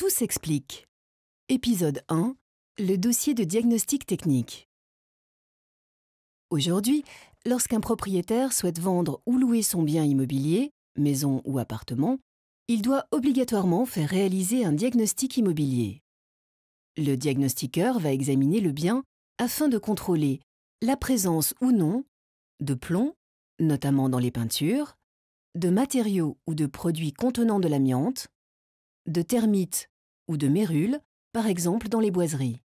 Tout s'explique. Épisode 1. Le dossier de diagnostic technique. Aujourd'hui, lorsqu'un propriétaire souhaite vendre ou louer son bien immobilier, maison ou appartement, il doit obligatoirement faire réaliser un diagnostic immobilier. Le diagnostiqueur va examiner le bien afin de contrôler la présence ou non de plomb, notamment dans les peintures, de matériaux ou de produits contenant de l'amiante, de termites ou de mérules, par exemple dans les boiseries.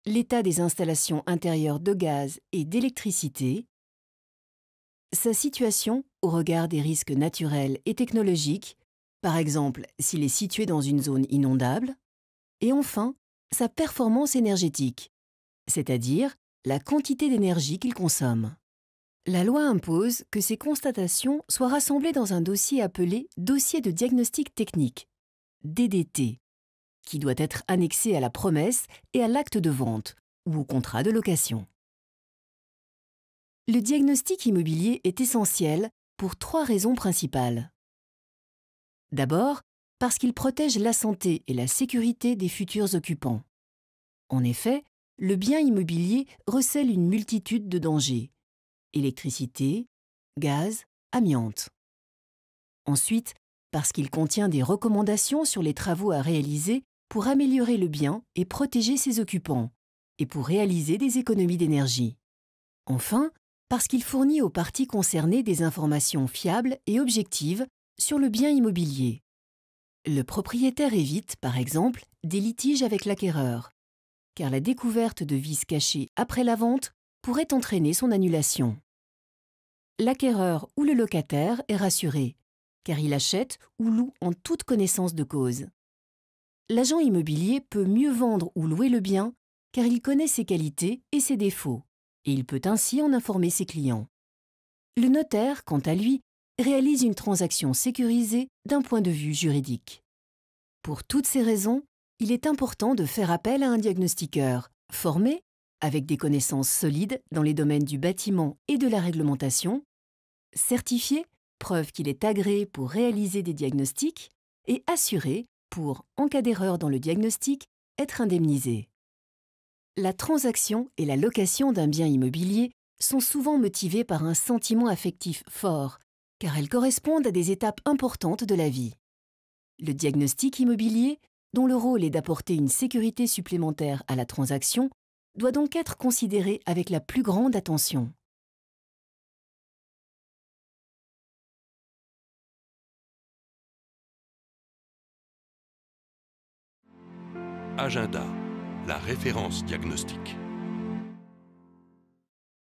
L'état des installations intérieures de gaz et d'électricité, sa situation au regard des risques naturels et technologiques, par exemple s'il est situé dans une zone inondable, et enfin sa performance énergétique, c'est-à-dire la quantité d'énergie qu'il consomme. La loi impose que ces constatations soient rassemblées dans un dossier appelé Dossier de diagnostic technique, DDT, qui doit être annexé à la promesse et à l'acte de vente ou au contrat de location. Le diagnostic immobilier est essentiel pour 3 raisons principales. D'abord, parce qu'il protège la santé et la sécurité des futurs occupants. En effet, le bien immobilier recèle une multitude de dangers: électricité, gaz, amiante. Ensuite, parce qu'il contient des recommandations sur les travaux à réaliser pour améliorer le bien et protéger ses occupants, et pour réaliser des économies d'énergie. Enfin, parce qu'il fournit aux parties concernées des informations fiables et objectives sur le bien immobilier. Le propriétaire évite, par exemple, des litiges avec l'acquéreur, car la découverte de vices cachés après la vente pourrait entraîner son annulation. L'acquéreur ou le locataire est rassuré, car il achète ou loue en toute connaissance de cause. L'agent immobilier peut mieux vendre ou louer le bien, car il connaît ses qualités et ses défauts, et il peut ainsi en informer ses clients. Le notaire, quant à lui, réalise une transaction sécurisée d'un point de vue juridique. Pour toutes ces raisons, il est important de faire appel à un diagnostiqueur formé, avec des connaissances solides dans les domaines du bâtiment et de la réglementation, certifié, preuve qu'il est agréé pour réaliser des diagnostics, et assuré pour, en cas d'erreur dans le diagnostic, être indemnisé. La transaction et la location d'un bien immobilier sont souvent motivées par un sentiment affectif fort, car elles correspondent à des étapes importantes de la vie. Le diagnostic immobilier, dont le rôle est d'apporter une sécurité supplémentaire à la transaction, doit donc être considéré avec la plus grande attention. Agenda, la référence diagnostique.